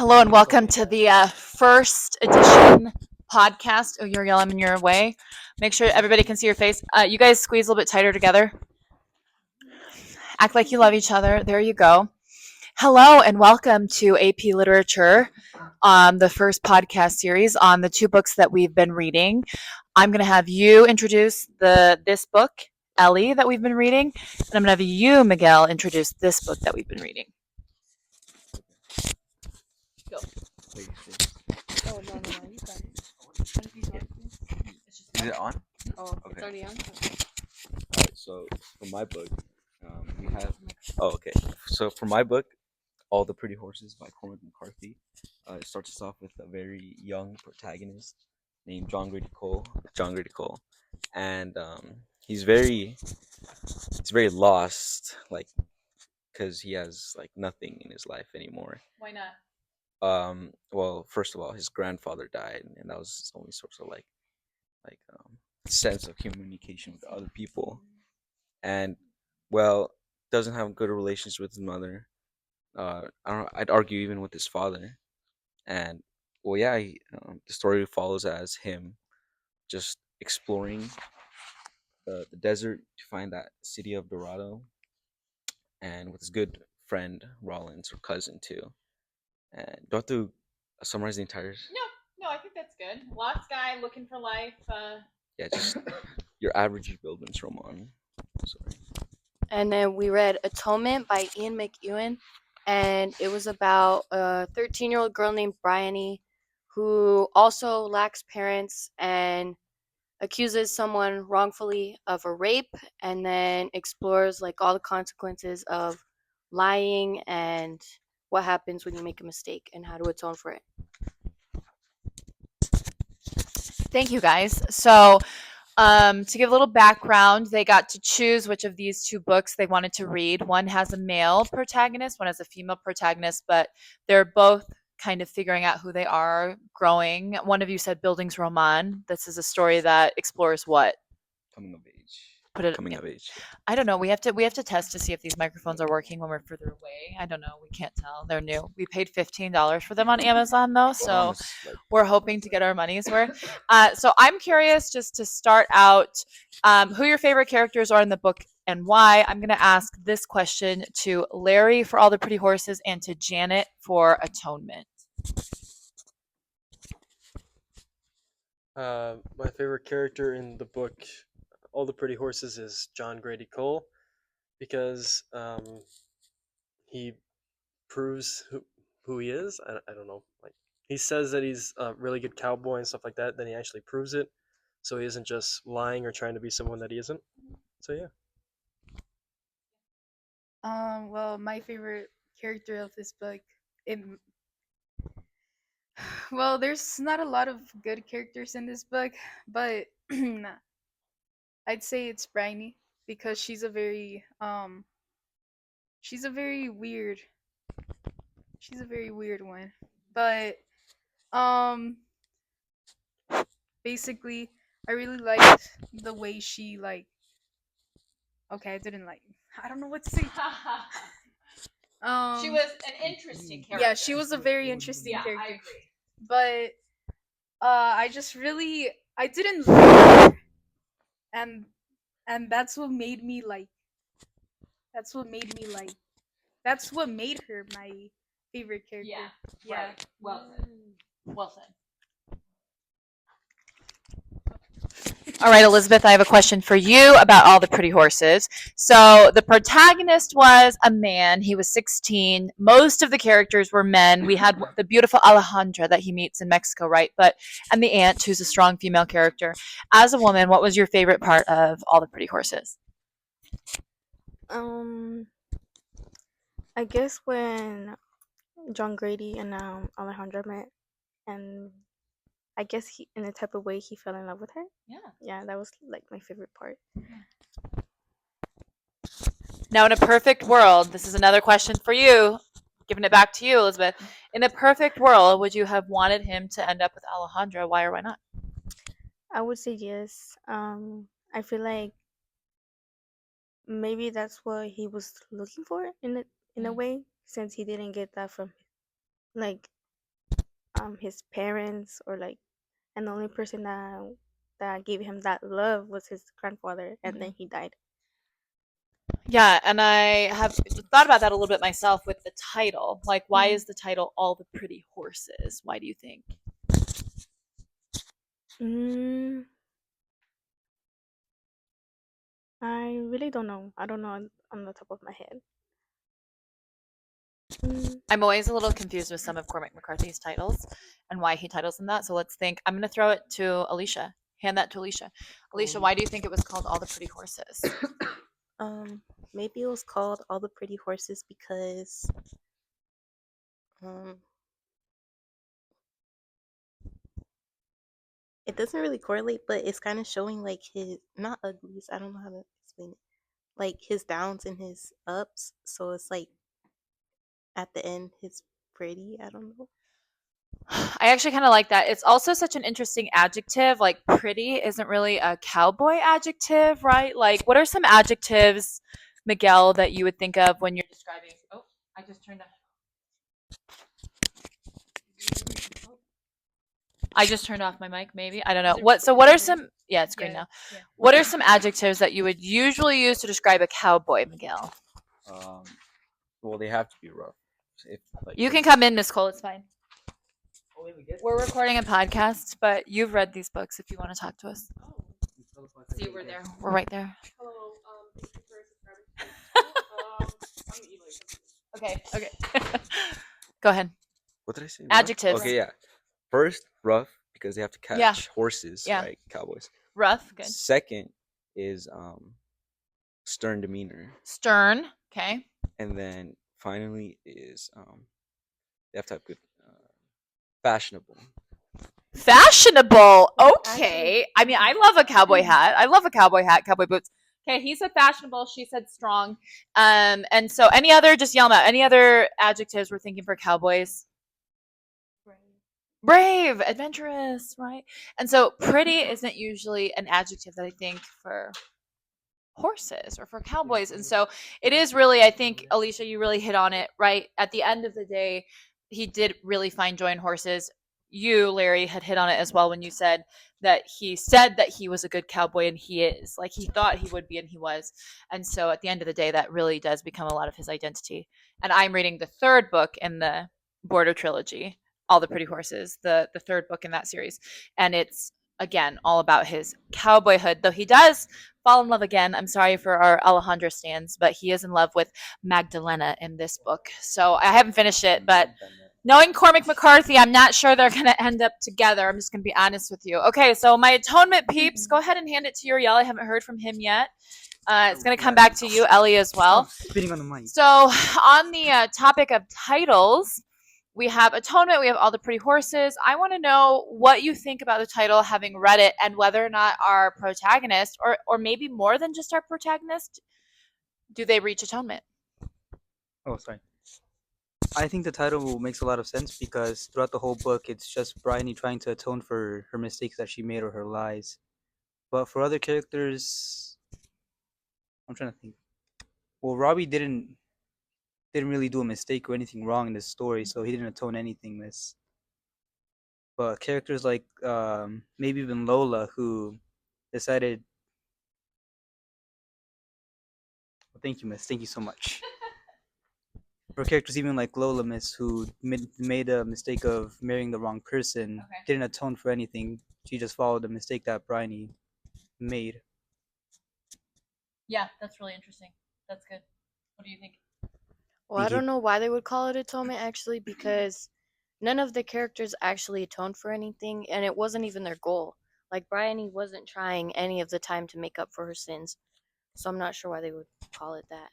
Hello and welcome to the first edition podcast. Oh, you're yelling in your way. Make sure everybody can see your face. You guys squeeze a little bit tighter together. Act like you love each other. There you go. Hello and welcome to AP Literature, the first podcast series on the two books that we've been reading. I'm going to have you introduce this book, Ellie, that we've been reading, and I'm going to have you, Miguel, introduce this book that we've been reading. Go. Oh, no, you can. Is it on? Oh, Okay. it's already on? Alright, so for my book, we have. Oh, okay. So for my book, All the Pretty Horses by Cormac McCarthy, it starts us off with a very young protagonist named John Grady Cole. And he's very lost, like, because he has like nothing in his life anymore. Why not? Well, first of all, his grandfather died, and that was his only source of sense of communication with other people. And well, doesn't have good relations with his mother. I don't. I'd argue even with his father. And well, yeah, the story follows as him just exploring the desert to find that city of Dorado, and with his good friend Rollins, or cousin too. And do I have to summarize the entire? No, I think that's good. Lost guy looking for life. Yeah, just your average Bildman's roman. Sorry. And then we read Atonement by Ian McEwan. And it was about a 13-year-old girl named Bryony who also lacks parents and accuses someone wrongfully of a rape, and then explores like all the consequences of lying and what happens when you make a mistake and how to atone for it. Thank you, guys. So, to give a little background, they got to choose which of these two books they wanted to read. One has a male protagonist, one has a female protagonist, but they're both kind of figuring out who they are, growing. One of you said Buildings Roman. This is a story that explores what? Coming of age. Put it. Coming of age. I don't know. We have to test to see if these microphones are working when we're further away. I don't know. We can't tell. They're new. We paid $15 for them on Amazon though, so we're hoping to get our money's worth. So I'm curious, just to start out, who your favorite characters are in the book and why. I'm going to ask this question to Larry for All the Pretty Horses and to Janet for Atonement. My favorite character in the book, All the Pretty Horses, is John Grady Cole, because he proves who he is. I don't know. Like, he says that he's a really good cowboy and stuff like that. Then he actually proves it, so he isn't just lying or trying to be someone that he isn't. So yeah. Well, my favorite character of this book, well, there's not a lot of good characters in this book, but I'd say it's Bryony because she's a very weird one. But um basically I really liked the way she I don't know what to say. She was an interesting character. Yeah, she was a very interesting character. I agree. But I didn't like her, and that's what made her my favorite character. Yeah. Right. Well said. Well said. All right, Elizabeth, I have a question for you about All the Pretty Horses. So the protagonist was a man. He was 16. Most of the characters were men. We had the beautiful Alejandra that he meets in Mexico, right? And the aunt, who's a strong female character. As a woman, what was your favorite part of All the Pretty Horses? I guess when John Grady and Alejandra met, and I guess he, in a type of way, he fell in love with her. Yeah, that was like my favorite part. Now, in a perfect world, this is another question for you. Giving it back to you, Elizabeth. In a perfect world, would you have wanted him to end up with Alejandra? Why or why not? I would say yes. I feel like maybe that's what he was looking for in a way, since he didn't get that from like his parents or like, and the only person that gave him that love was his grandfather, and then he died. Yeah, and I have thought about that a little bit myself with the title. Like, why is the title All the Pretty Horses? Why do you think? Mm, I really don't know. I don't know on the top of my head. I'm always a little confused with some of Cormac McCarthy's titles and why he titles them that. So let's think. I'm going to throw it to Alicia. Hand that to Alicia. Alicia, why do you think it was called All the Pretty Horses? Maybe it was called All the Pretty Horses because it doesn't really correlate, but it's kind of showing like his not uglies. I don't know how to explain it. Like his downs and his ups. So it's like at the end, his pretty. I don't know. I actually kind of like that. It's also such an interesting adjective. Like pretty isn't really a cowboy adjective, right? Like what are some adjectives, Miguel, that you would think of when you're describing? Oh, I just turned off my mic, maybe. I don't know. What are some yeah, it's green now. Yeah. What are some adjectives that you would usually use to describe a cowboy, Miguel? Well, they have to be rough. If, like, You can come in, Miss Cole, it's fine. We're recording a podcast, but you've read these books if you want to talk to us. See, we're there. We're right there. Hello, thank you for Okay. Go ahead. What did I say? Adjectives. Okay, yeah. First, rough, because they have to catch horses, Yeah. right? Cowboys. Rough, good. Second is stern demeanor. Stern, okay. And then finally is they have to have good fashionable. Fashionable. Okay. I mean, I love a cowboy hat. I love a cowboy hat, cowboy boots. Okay, he said fashionable. She said strong. And so any other, just yell them out. Any other adjectives we're thinking for cowboys? Brave, adventurous, right? And so pretty isn't usually an adjective that I think for horses or for cowboys. And so it is really, I think, Alicia, you really hit on it, right? At the end of the day, he did really find joy in horses. You, Larry, had hit on it as well when you said that he was a good cowboy, and he is. Like, he thought he would be, and he was. And so at the end of the day, that really does become a lot of his identity. And I'm reading the third book in the Border trilogy, All the Pretty Horses, the third book in that series. And it's, again, all about his cowboyhood, though he does fall in love again. I'm sorry for our Alejandro stands, but he is in love with Magdalena in this book. So I haven't finished it, but knowing Cormac McCarthy, I'm not sure they're going to end up together. I'm just going to be honest with you. Okay, so my Atonement peeps, go ahead and hand it to Uriel. I haven't heard from him yet. It's going to come back to you, Ellie, as well. Spitting on the mic. So on the topic of titles, we have Atonement, we have All the Pretty Horses. I want to know what you think about the title, having read it, and whether or not our protagonist, or maybe more than just our protagonist, do they reach atonement? Oh, sorry. I think the title makes a lot of sense because throughout the whole book, it's just Bryony trying to atone for her mistakes that she made or her lies. But for other characters, I'm trying to think. Well, Robbie didn't really do a mistake or anything wrong in this story, so he didn't atone anything. But characters like maybe even Lola, who decided. Well, thank you, Miss. Thank you so much. For characters even like Lola, Miss, who made a mistake of marrying the wrong person, didn't atone for anything. She just followed the mistake that Bryony made. Yeah, that's really interesting. That's good. What do you think? Well, I don't know why they would call it Atonement, actually, because none of the characters actually atoned for anything, and it wasn't even their goal. Like, Bryony wasn't trying any of the time to make up for her sins, so I'm not sure why they would call it that.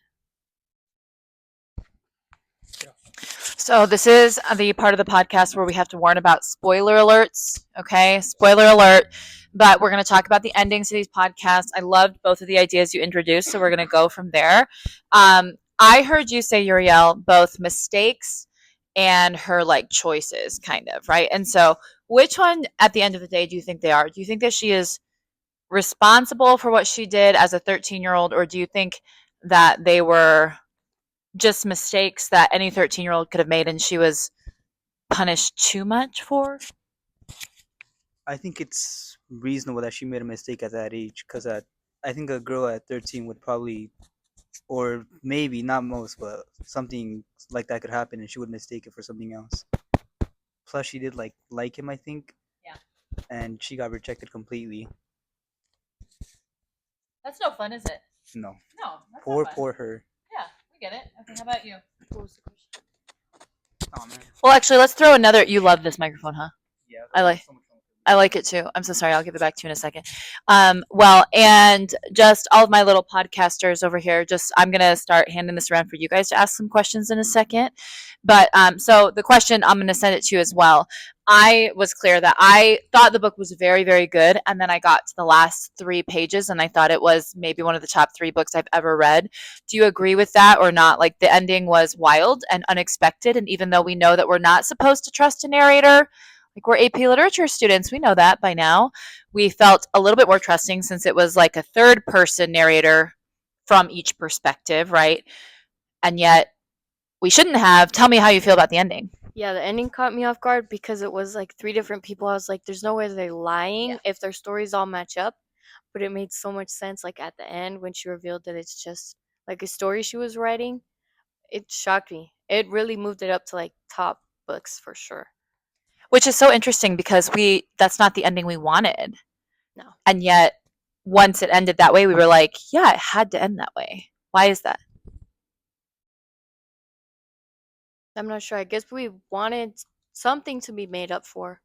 So this is the part of the podcast where we have to warn about spoiler alerts. Okay, spoiler alert. But we're going to talk about the endings of these podcasts. I loved both of the ideas you introduced, so we're going to go from there. I heard you say, Uriel, both mistakes and her like choices, kind of, right? And so which one at the end of the day do you think they are? Do you think that she is responsible for what she did as a 13-year-old, or do you think that they were just mistakes that any 13-year-old could have made, and she was punished too much for? I think it's reasonable that she made a mistake at that age, because I think a girl at 13 would probably, or maybe not most, but something like that could happen, and she would mistake it for something else. Plus, she did like him, I think. Yeah. And she got rejected completely. That's no fun, is it? No. No, that's Poor, not fun. poor her. Yeah, we get it. Okay, how about you? What was the question? Oh man. Well, actually, let's throw another. You love this microphone, huh? Yeah. I like it too. I'm so sorry. I'll give it back to you in a second. Well, and just all of my little podcasters over here, I'm going to start handing this around for you guys to ask some questions in a second. But so the question, I'm going to send it to you as well. I was clear that I thought the book was very, very good. And then I got to the last 3 pages and I thought it was maybe one of the top 3 books I've ever read. Do you agree with that or not? Like the ending was wild and unexpected. And even though we know that we're not supposed to trust a narrator, like we're AP literature students, we know that by now. We felt a little bit more trusting since it was like a third person narrator from each perspective, right? And yet we shouldn't have. Tell me how you feel about the ending. Yeah, the ending caught me off guard because it was like 3 different people. I was like, there's no way they're lying Yeah. if their stories all match up. But it made so much sense, like at the end when she revealed that it's just like a story she was writing. It shocked me. It really moved it up to like top books for sure. Which is so interesting because that's not the ending we wanted. No. And yet once it ended that way, we were like, yeah, it had to end that way. Why is that? I'm not sure. I guess we wanted something to be made up for,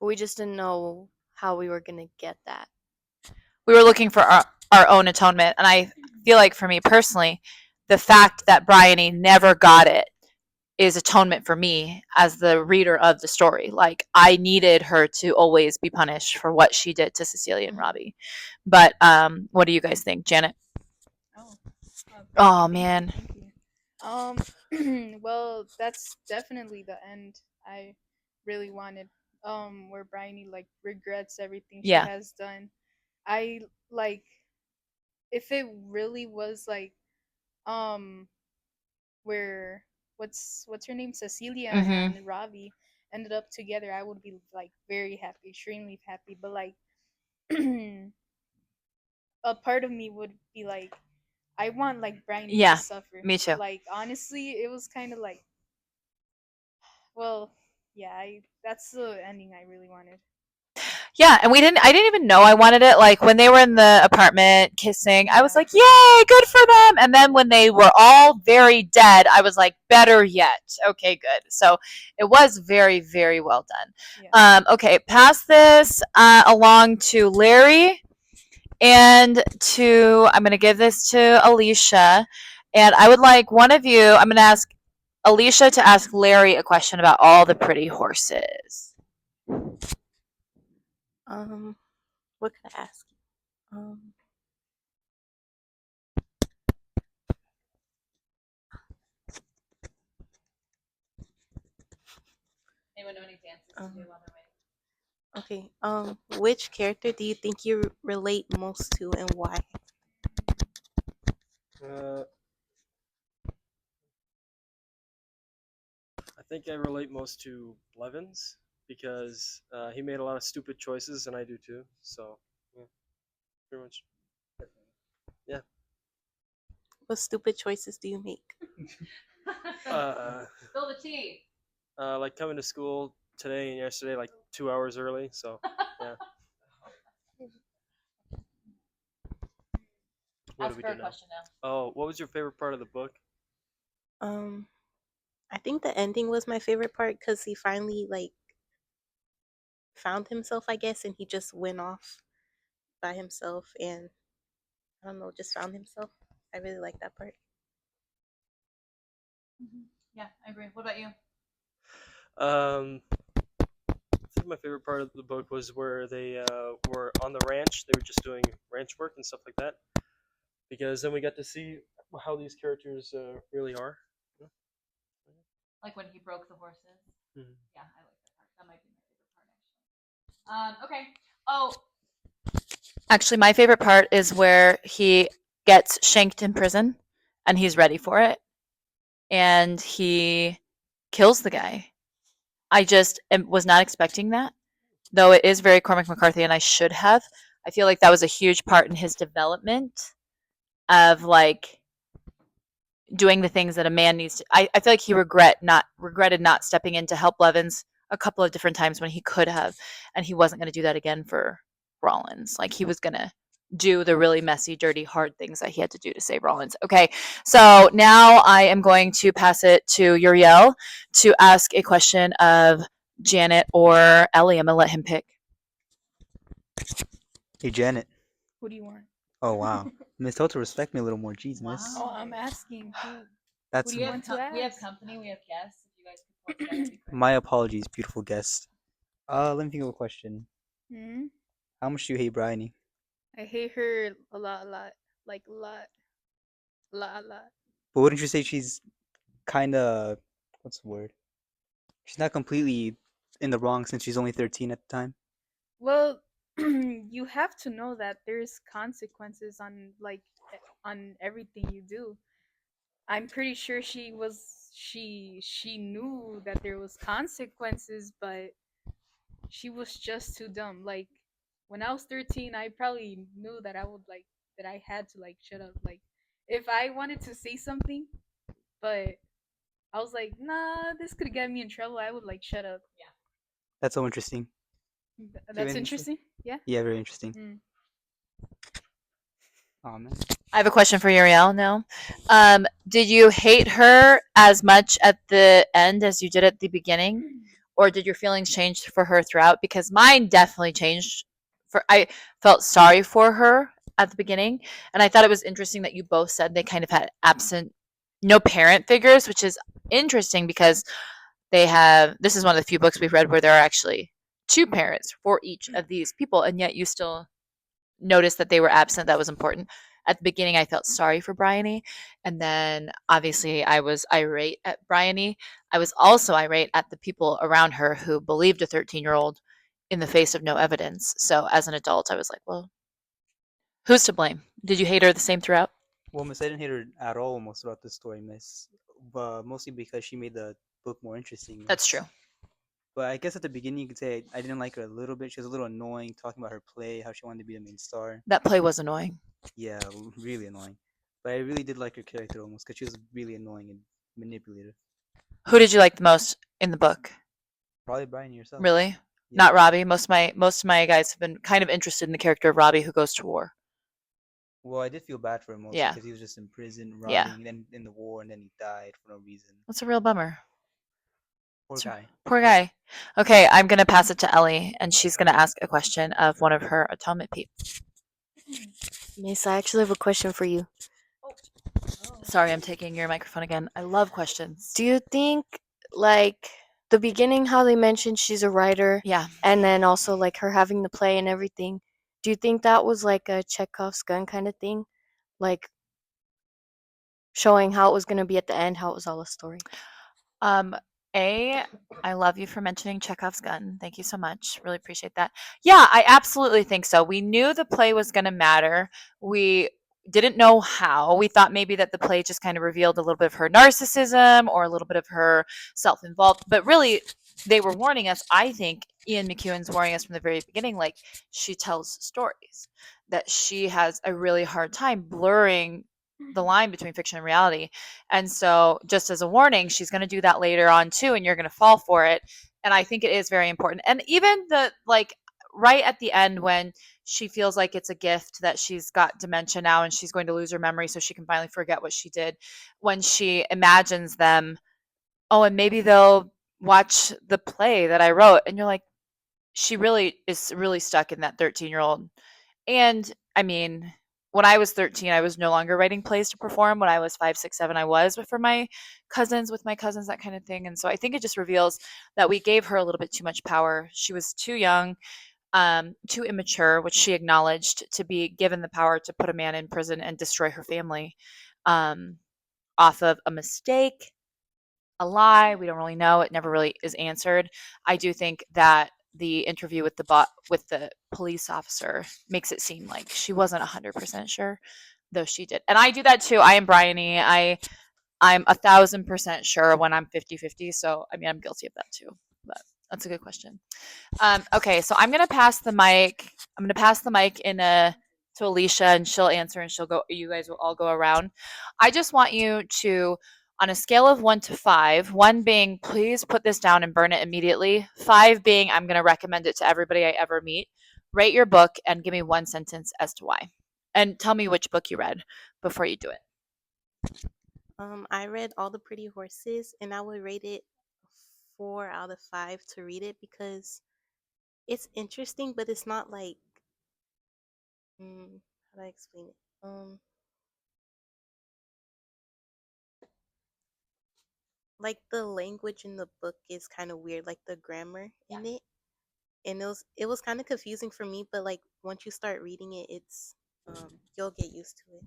but we just didn't know how we were going to get that. We were looking for our own atonement. And I feel like for me personally, the fact that Bryony never got it is atonement for me as the reader of the story. Like I needed her to always be punished for what she did to Cecilia and Robbie. But what do you guys think, Janet? Oh man. Thank you. Well, that's definitely the end I really wanted. Where Bryony like regrets everything she Yeah. has done. I like if it really was like where what's her name, Cecilia Mhm. and Ravi ended up together, I would be like very happy, extremely happy. But like a part of me would be like, I want like Bryony Yeah, to suffer. me too. Like honestly, it was kind of like, well, yeah, that's the ending I really wanted. Yeah, and I didn't even know I wanted it. Like when they were in the apartment kissing, I was Yeah. like, yay, good for them. And then when they were all very dead, I was like, better yet. Okay, good. So it was very, very well done. Yeah. Okay, pass this along to Larry and I'm going to give this to Alicia. And I would like one of you, I'm going to ask Alicia to ask Larry a question about all the pretty horses. What could I ask you? Anyone know any dances to do while they're waiting? Okay. Which character do you think you relate most to, and why? I think I relate most to Blevins because he made a lot of stupid choices, and I do too. So, yeah, pretty much. Yeah. What stupid choices do you make? Spill the tea. Like coming to school today and yesterday, like 2 hours early. So, yeah. What Ask do we her do a now? question now. Oh, what was your favorite part of the book? I think the ending was my favorite part because he finally like found himself, I guess, and he just went off by himself and I don't know, just found himself. I really like that part. Yeah, I agree. What about you? I think my favorite part of the book was where they were on the ranch. They were just doing ranch work and stuff like that. Because then we got to see how these characters really are. Like when he broke the horses. Mhm. Yeah, I like that part. That might be my favorite part, actually. Okay. Oh, actually, my favorite part is where he gets shanked in prison, and he's ready for it, and he kills the guy. I just was not expecting that, though it is very Cormac McCarthy, and I should have. I feel like that was a huge part in his development of like doing the things that a man needs to. I feel like he regretted not stepping in to help Levins a couple of different times when he could have, and he wasn't going to do that again for Rollins. Like he was going to do the really messy, dirty, hard things that he had to do to save Rollins. Okay, so now I am going to pass it to Uriel to ask a question of Janet or Ellie. I'm going to let him pick. Hey, Janet. Who do you want? Oh, wow. Miss Toto, respect me a little more. Jeez, miss. Oh, I'm asking who. That's do you want to We have ask? company. We have guests. If you guys could pull together, it'd be great. my apologies, beautiful guest. Let me think of a question. Hmm? How much do you hate Bryony? I hate her a lot, like a lot. But wouldn't you say she's kind of, what's the word? She's not completely in the wrong since she's only 13 at the time. Well, you have to know that there's consequences on on everything you do. I'm pretty sure she knew that there was consequences, but she was just too dumb. Like when I was 13, I probably knew that that I had to shut up. Like if I wanted to say something, but I was like, nah, this could get me in trouble, I would shut up. That's so interesting. That's interesting. Yeah. Yeah, very interesting. Mm. Oh, man. I have a question for Uriel now. Did you hate her as much at the end as you did at the beginning? Or did your feelings change for her throughout? Because mine definitely changed. I felt sorry for her at the beginning. And I thought it was interesting that you both said they kind of had no parent figures, which is interesting because this is one of the few books we've read where there are actually two parents for each of these people. And yet you still noticed that they were absent. That was important. At the beginning, I felt sorry for Bryony, and then obviously I was irate at Bryony. I was also irate at the people around her who believed a 13-year-old in the face of no evidence. So as an adult, I was like, well, who's to blame? Did you hate her the same throughout? Well, Miss, I didn't hate her at all almost throughout the story, Miss. But mostly because she made the book more interesting. That's true. But I guess at the beginning you could say I didn't like her a little bit. She was a little annoying, talking about her play, how she wanted to be the main star. That play was annoying. Yeah, really annoying. But I really did like her character almost because she was really annoying and manipulative. Who did you like the most in the book? Probably Bryony herself. Really? Yeah. Not Robbie. Most of my guys have been kind of interested in the character of Robbie who goes to war. Well, I did feel bad for him mostly Yeah. because he was just in prison, Yeah. rotting, then in the war, and then he died for no reason. That's a real bummer. Poor guy. Poor guy. Okay, I'm going to pass it to Ellie, and she's going to ask a question of one of her Atonement peeps. Miss, I actually have a question for you. Sorry, I'm taking your microphone again. I love questions. Do you think, like, the beginning, how they mentioned she's a writer, Yeah. and then also, like, her having the play and everything, do you think that was, like, a Chekhov's gun kind of thing? Like, showing how it was going to be at the end, how it was all a story? I love you for mentioning Chekhov's gun. Thank you so much. Really appreciate that. Yeah, I absolutely think so. We knew the play was going to matter. We didn't know how. We thought maybe that the play just kind of revealed a little bit of her narcissism or a little bit of her self-involved. But really, they were warning us. I think Ian McEwan's warning us from the very beginning, like she tells stories, that she has a really hard time blurring the line between fiction and reality. And so just as a warning, she's going to do that later on too, and you're going to fall for it. And I think it is very important. And even right at the end when she feels like it's a gift that she's got dementia now and she's going to lose her memory so she can finally forget what she did, when she imagines them, oh, and maybe they'll watch the play that I wrote. And you're like, she really is really stuck in that 13-year-old. And I mean, when I was 13, I was no longer writing plays to perform. When I was 5, 6, 7, I was with my cousins, that kind of thing. And so I think it just reveals that we gave her a little bit too much power. She was too young, too immature, which she acknowledged, to be given the power to put a man in prison and destroy her family off of a mistake, a lie. We don't really know. It never really is answered. I do think that the interview with the police officer makes it seem like she wasn't 100% sure, though she did. And I do that too. I am Bryony. I'm 1,000% sure when I'm 50-50. So I mean, I'm guilty of that too. But That's a good question. Okay, so I'm gonna pass the mic. I'm gonna pass the mic to Alicia, and she'll answer, and she'll go. You guys will all go around. I just want you to, on a scale of 1 to 5, 1 being please put this down and burn it immediately. 5 being I'm gonna recommend it to everybody I ever meet. Rate your book and give me 1 sentence as to why, and tell me which book you read before you do it. I read All the Pretty Horses, and I would rate it 4 out of 5 to read it because it's interesting, but it's not like how do I explain it? Like the language in the book is kind of weird, like the grammar in it, and it was kind of confusing for me. But like once you start reading it, it's you'll get used to it.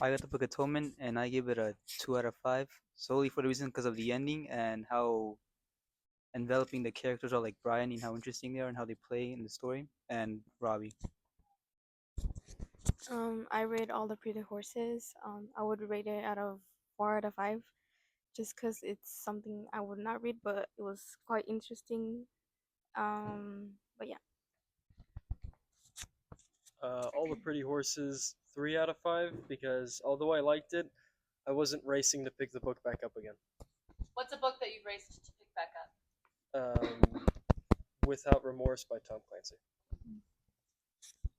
I got the book Atonement, and I give it a 2 out of 5, solely for the reason because of the ending and how enveloping the characters are, like Brian, and how interesting they are and how they play in the story, and Robbie. I read All the Pretty Horses. I would rate it out of 4 out of 5, just because it's something I would not read, but it was quite interesting. But yeah. All the Pretty Horses, 3 out of 5, because although I liked it, I wasn't racing to pick the book back up again. What's a book that you've raced to pick back up? Without Remorse by Tom Clancy.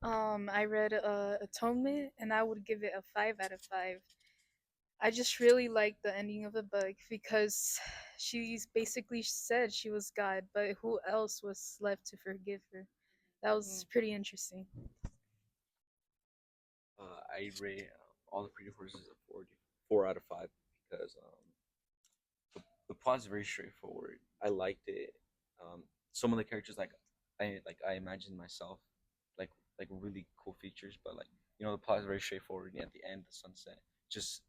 I read Atonement, and I would give it a 5 out of 5. I just really liked the ending of the book because she's basically said she was God, but who else was left to forgive her? That was pretty interesting. I rate All the Pretty Horses a 4 out of 5 because the plot is very straightforward. I liked it. Some of the characters I imagined myself like really cool features, but like the plot is very straightforward. And at the end, the sunset, just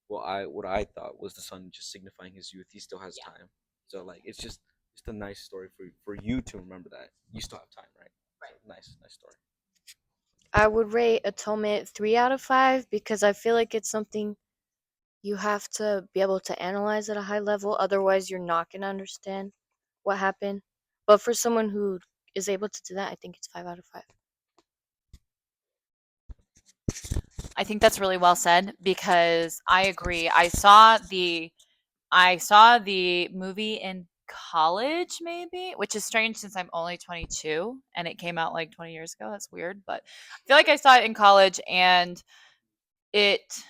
what I thought was the sun just signifying his youth. He still has time, so like it's just a nice story for you to remember that you still have time, right? Right. So, nice story. I would rate Atonement 3 out of 5 because I feel like it's something you have to be able to analyze at a high level. Otherwise, you're not going to understand what happened. But for someone who is able to do that, I think it's 5 out of 5. I think that's really well said because I agree. I saw the movie in college, maybe, which is strange since I'm only 22 and it came out like 20 years ago. That's weird, but I feel like I saw it in college and it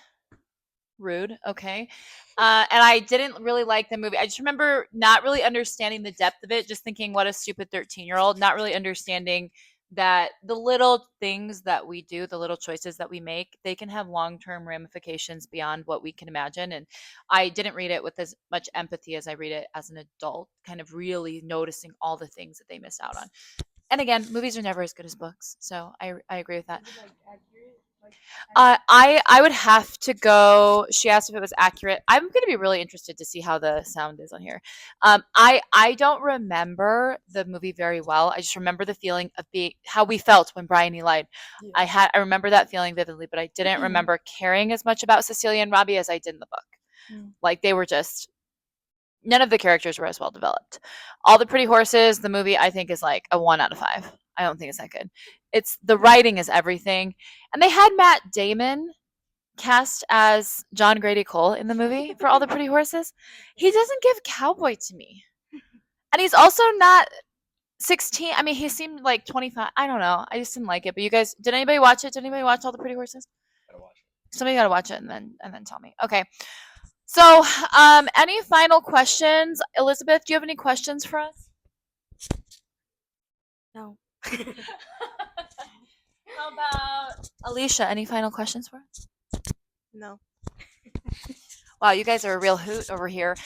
rude, okay. And I didn't really like the movie. I just remember not really understanding the depth of it, just thinking, what a stupid 13-year-old, not really understanding that the little things that we do, the little choices that we make, they can have long-term ramifications beyond what we can imagine. And I didn't read it with as much empathy as I read it as an adult, kind of really noticing all the things that they missed out on. And again, movies are never as good as books, so I agree with that. Is it like accurate? I would have to go. She asked if it was accurate. I'm going to be really interested to see how the sound is on here. I don't remember the movie very well. I just remember the feeling of being how we felt when Brian lied. Yeah. I remember that feeling vividly, but I didn't remember caring as much about Cecilia and Robbie as I did in the book. Like they were just none of the characters were as well developed. All the Pretty Horses, the movie, I think is like a 1 out of 5. I don't think it's that good. It's the writing is everything, and they had Matt Damon cast as John Grady Cole in the movie for All the Pretty Horses. He doesn't give cowboy to me, and he's also not 16. I mean, he seemed like 25. I don't know. I just didn't like it. But you guys, did anybody watch it? Did anybody watch All the Pretty Horses? Gotta watch it. Somebody got to watch it and then tell me. Okay. So, any final questions? Elizabeth, do you have any questions for us? No. How about Alicia? Any final questions for us? No. Wow, you guys are a real hoot over here.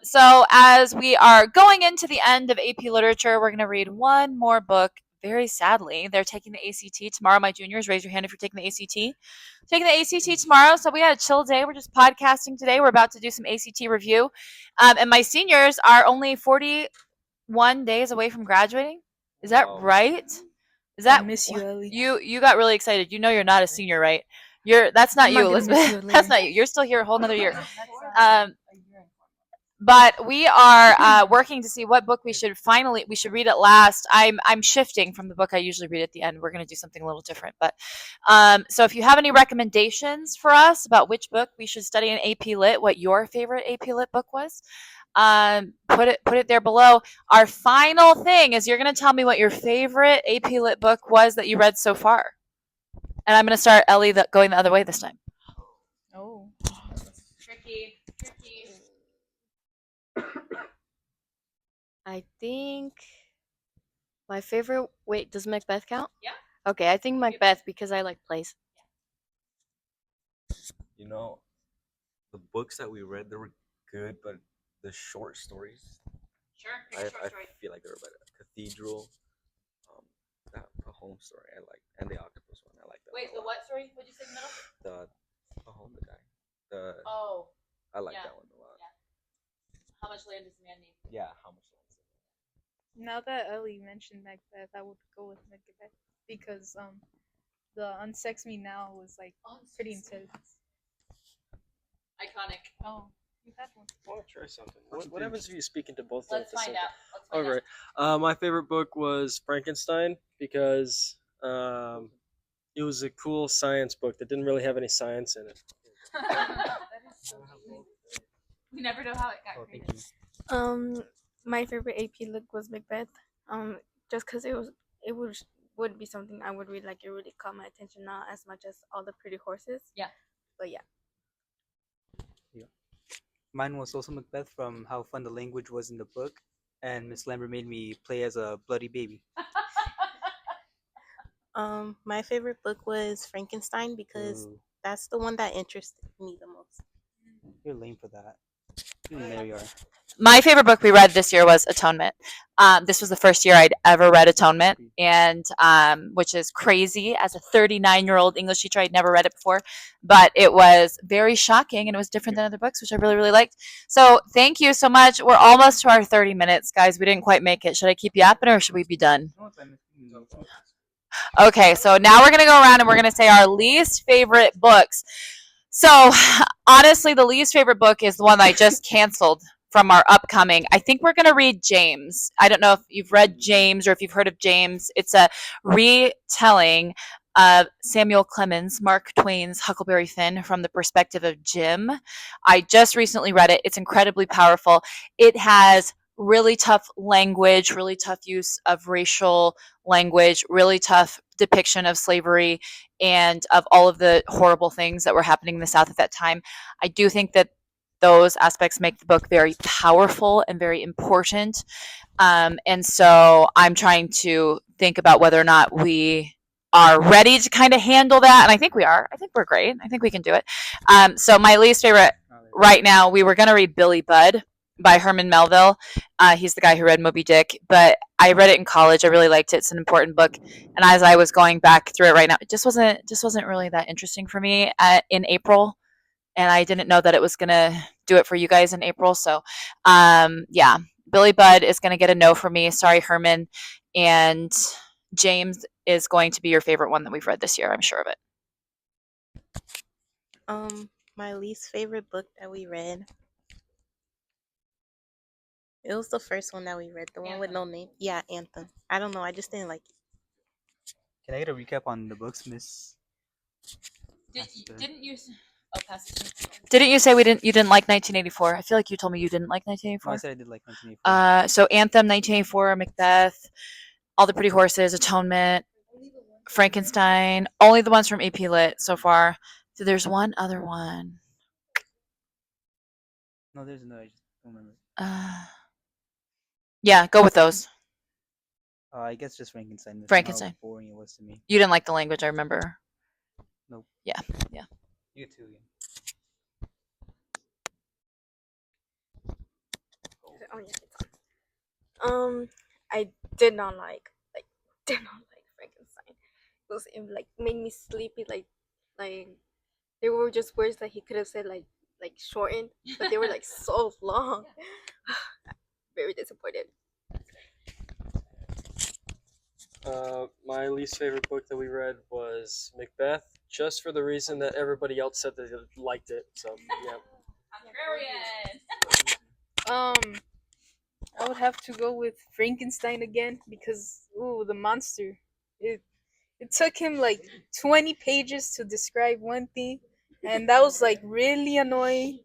So, as we are going into the end of AP Literature, we're going to read one more book. Very sadly, they're taking the ACT tomorrow. My juniors, raise your hand if you're taking the ACT. Taking the ACT tomorrow, so we had a chill day. We're just podcasting today. We're about to do some ACT review. And my seniors are only 41 days away from graduating. Is that right? Is that I miss you, Ellie. You got really excited. You know you're not a senior, right? That's not I'm you, not gonna miss Elizabeth. you later. That's not you. You're still here a whole another year. But we are working to see what book we should read it last. I'm shifting from the book I usually read at the end. We're going to do something a little different. But so if you have any recommendations for us about which book we should study in AP Lit, what your favorite AP Lit book was, put it there below. Our final thing is you're going to tell me what your favorite AP Lit book was that you read so far. And I'm going to start Ellie going the other way this time. Oh. Tricky. I think my favorite. Wait, does Macbeth count? Yeah. Okay, I think Macbeth because I like plays. You know, the books that we read, they were good, but the short stories, Sure. I feel like they were better. Cathedral, the home story, I like, and the octopus one, I like that. Wait, one a the lot. what story? What'd you say in the middle? The home, the guy, Oh, I like yeah. that one a lot. Yeah. How much land does the man need? Yeah, how much? Now that Ellie mentioned Macbeth, I would go with Macbeth because the Unsex Me Now was like pretty intense. Iconic. Oh, you had one. I want to try something. What happens if you speak into both of them? Let's at the find same out. time? All right. My favorite book was Frankenstein because it was a cool science book that didn't really have any science in it. That is so cute. We never know how it got Thank created. you. My favorite AP look was Macbeth. Just because it would be something I would read, like it really caught my attention, not as much as all the pretty horses. Yeah. But yeah. Mine was also Macbeth from how fun the language was in the book, and Miss Lambert made me play as a bloody baby. My favorite book was Frankenstein because Ooh, that's the one that interested me the most. you're lame for that. There you are. My favorite book we read this year was Atonement. This was the first year I'd ever read Atonement, and which is crazy. As a 39-year-old English teacher, I'd never read it before, but it was very shocking, and it was different than other books, which I really, really liked. So thank you so much. We're almost to our 30 minutes, guys. We didn't quite make it. Should I keep yapping, or should we be done? Okay, so now we're going to go around and we're going to say our least favorite books. So, honestly, the least favorite book is the one that I just canceled from our upcoming. I think we're going to read James. I don't know if you've read James or if you've heard of James. It's a retelling of Samuel Clemens, Mark Twain's Huckleberry Finn, from the perspective of Jim. I just recently read it. It's incredibly powerful. It has really tough language, really tough use of racial language, really tough depiction of slavery and of all of the horrible things that were happening in the South at that time. I do think that those aspects make the book very powerful and very important. And so I'm trying to think about whether or not we are ready to kind of handle that. And I think we are. I think we're great. I think we can do it. So my least favorite right now, we were going to read Billy Budd by Herman Melville. He's the guy who read Moby Dick, but I read it in college. I really liked it. It's an important book. And as I was going back through it right now, it just wasn't really that interesting for me in April. And I didn't know that it was going to do it for you guys in April. So, yeah, Billy Budd is going to get a no for me. Sorry, Herman. And James is going to be your favorite one that we've read this year. I'm sure of it. My least favorite book that we read. It was the first one that we read, the one with no name. Yeah, Anthem. I don't know. I just didn't like it. Can I get a recap on the books, Miss? Didn't you? Oh, pass it to me. Didn't you say you didn't like 1984? I feel like you told me you didn't like No, 1984. I said I did like 1984. So Anthem, 1984, Macbeth, All the Pretty Horses, Atonement, Frankenstein. Only the ones from AP Lit so far. So there's one other one. No, there's another. I just don't remember. Yeah, go with those. I guess just Frankenstein. That's Frankenstein. How boring it was to me. You didn't like the language, I remember. Nope. Yeah. You too. Yeah. Oh yeah, it's on. I did not like Frankenstein. It like made me sleepy. Like they were just words that he could have said like shortened, but they were like so long. Very disappointed. My least favorite book that we read was Macbeth, just for the reason that everybody else said that they liked it. So yeah. I would have to go with Frankenstein again because the monster. It it took him like 20 pages to describe one thing, and that was like really annoying.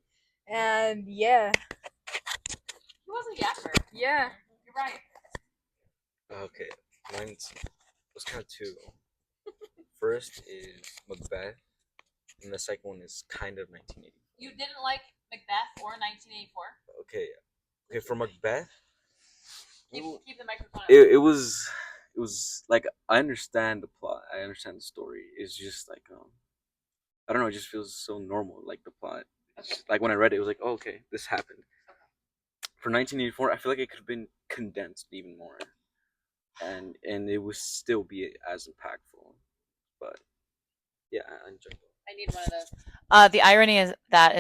And yeah, He was a yapper. yeah. You're right. Okay, mine's was kind of two. First is Macbeth, and the second one is kind of 1980. You didn't like Macbeth or 1984? Okay, okay, for Macbeth, Keep the microphone. it was like I understand the plot, I understand the story. It's just like I don't know, it just feels so normal, like the plot. It's just, like when I read it, it was like, oh, okay, this happened. For 1984, I feel like it could have been condensed even more, and it would still be as impactful. But yeah, I enjoyed it. I need one of those. The irony is that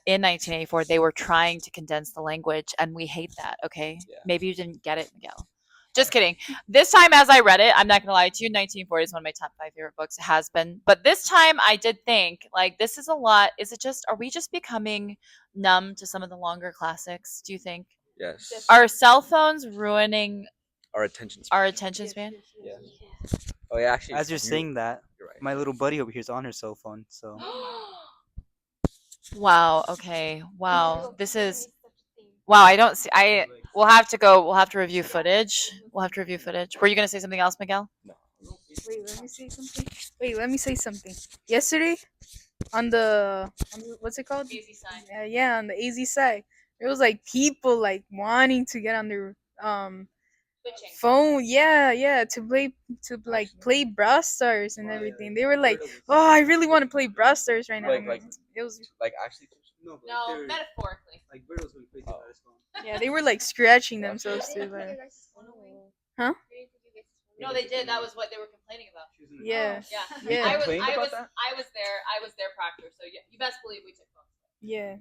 in 1984 they were trying to condense the language, and we hate that. Okay, Yeah. maybe you didn't get it, Miguel. Just kidding. This time, as I read it, I'm not gonna lie to you. 1940 is one of my top 5 favorite books. It has been, but this time I did think like this is a lot. Is it just? Are we just becoming numb to some of the longer classics? Do you think? Yes. Are cell phones ruining Our attention span. our attention span? Yeah. Oh yeah, actually. As you're saying that, You're right. my little buddy over here is on her cell phone, so Wow. Okay. Wow. This is. Wow. I don't see. We'll have to go. We'll have to review footage. We'll have to review footage. Were you gonna say something else, Miguel? No. Wait, let me say something. Wait, let me say something. Yesterday, on the what's it called? Easy sign. Yeah, on the AZ side, there was like people like wanting to get on their phone. Yeah, to play Brawl Stars and everything. They were like, oh, I really want to play Brawl Stars right now. It was Like actually. no, No, metaphorically. like Brittle's really crazy about his phone. yeah, they were like scratching themselves too. Like, huh? No, they did. That was what they were complaining about. Yeah, Yeah. yeah, I was. Complained I about was. that? I was there. I was their proctor. So you best believe we took phones. yeah.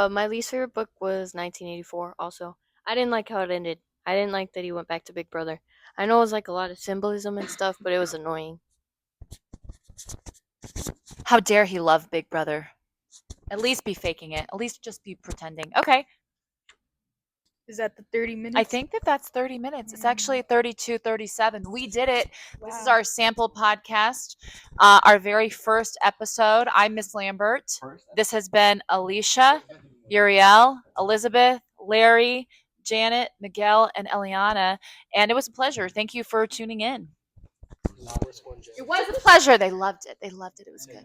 My least favorite book was 1984. Also, I didn't like how it ended. I didn't like that he went back to Big Brother. I know it was like a lot of symbolism and stuff, but it was annoying. How dare he love Big Brother? At least be faking it. At least just be pretending. Okay. Is that the 30 minutes? I think that's 30 minutes. It's actually 32, 37. We did it. This is Wow. our sample podcast, our very first episode. I'm Miss Lambert. This has been Alicia, Uriel, Elizabeth, Larry, Janet, Miguel, and Eliana. And it was a pleasure. Thank you for tuning in. It was a pleasure. They loved it. They loved it. It was good.